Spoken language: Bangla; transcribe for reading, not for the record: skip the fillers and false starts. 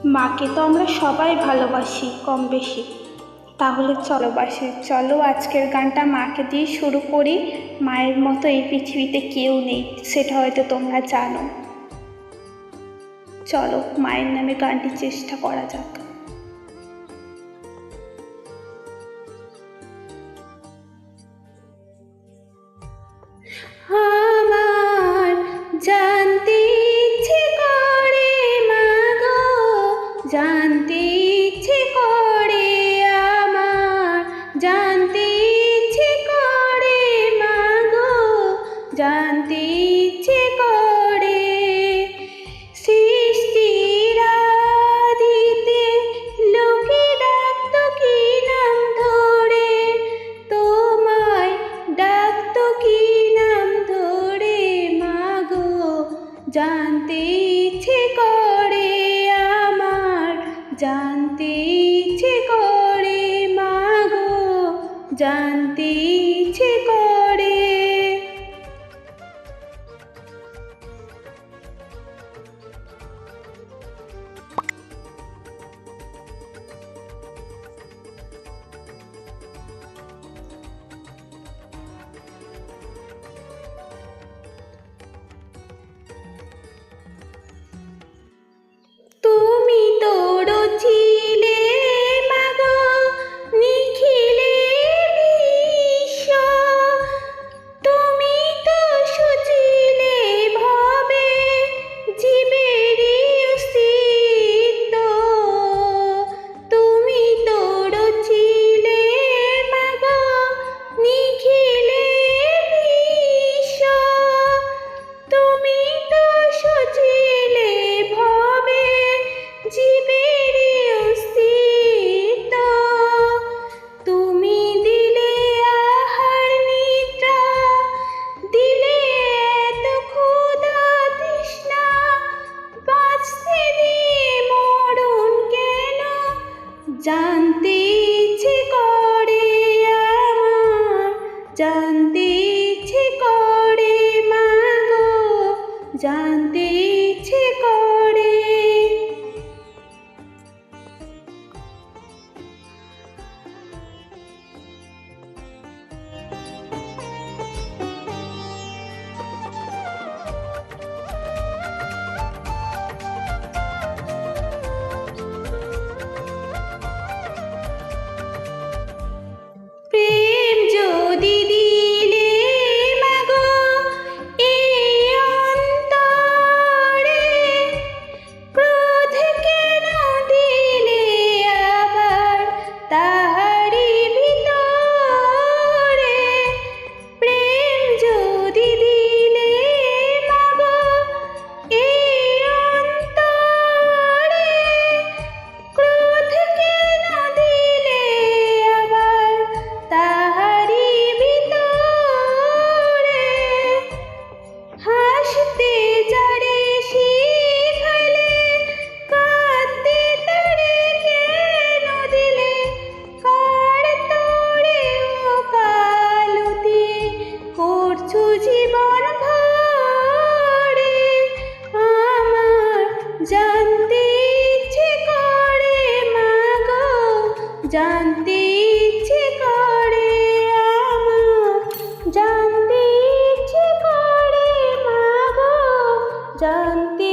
মাকে তো আমরা সবাই ভালোবাসি কম বেশি। তাহলে চলো আজকের গানটা মাকে দিয়ে শুরু করি। মায়ের মতো এই পৃথিবীতে কেউ নেই, সেটা হয়তো তোমরা জানো। চলো মায়ের নামে গানটি চেষ্টা করা যাক। আমার জানতে ইচ্ছে করে মাগো, জানতে ইচ্ছে করে আমার, জানতে ইচ্ছে করে মাগো, জানতে ইচ্ছে করে সৃষ্টির আদিতে লোকে ডাকতো কি নাম ধরে, তোমায় ডাকতো কি নাম ধরে মাগো, জানতে ইচ্ছে করে আমার, জানতে ইচ্ছে করে মাগো, জানতে ইচ্ছে করে। তুমি তোর ছিলে মাগো নিখিলে বিশ্ব, তুমি তো সুচিলে ভবে জীবেরই অস্তিত্ব, তুমি তোর ছিলে মাগো নিখিলে বিশ্ব, তুমি তো সুচিলে ভবে জীবেরই অস্তিত্ব, তুমি দিলে আহার নিদ্রা, দিলে এত ক্ষুধা তৃষ্ণা, বাঁচতে দিয়ে মরণ কেন, জানতে ইচ্ছে করে আমার, জানতে ইচ্ছে করে মাগো, জানতে ইচ্ছে করে। প্রেম যদি দিলে মাগো এই অন্তরে, ক্রোধ কেন দিলে আবার তাহারি ভিতরে, প্রেম যদি দিলে মাগো এই অন্তরে, ক্রোধ কেন দিলে আবার তাহারি ভিতরে, হাসতে যারে শিখালে কাঁদতে তারে কেন দিলে, কার তরে ও কালতি করছো জীবন ভরে, আমার জানতে ইচ্ছে করে মাগো, জানতে ইচ্ছে করে আমার, জানতে ইচ্ছে করে মাগো, জানতে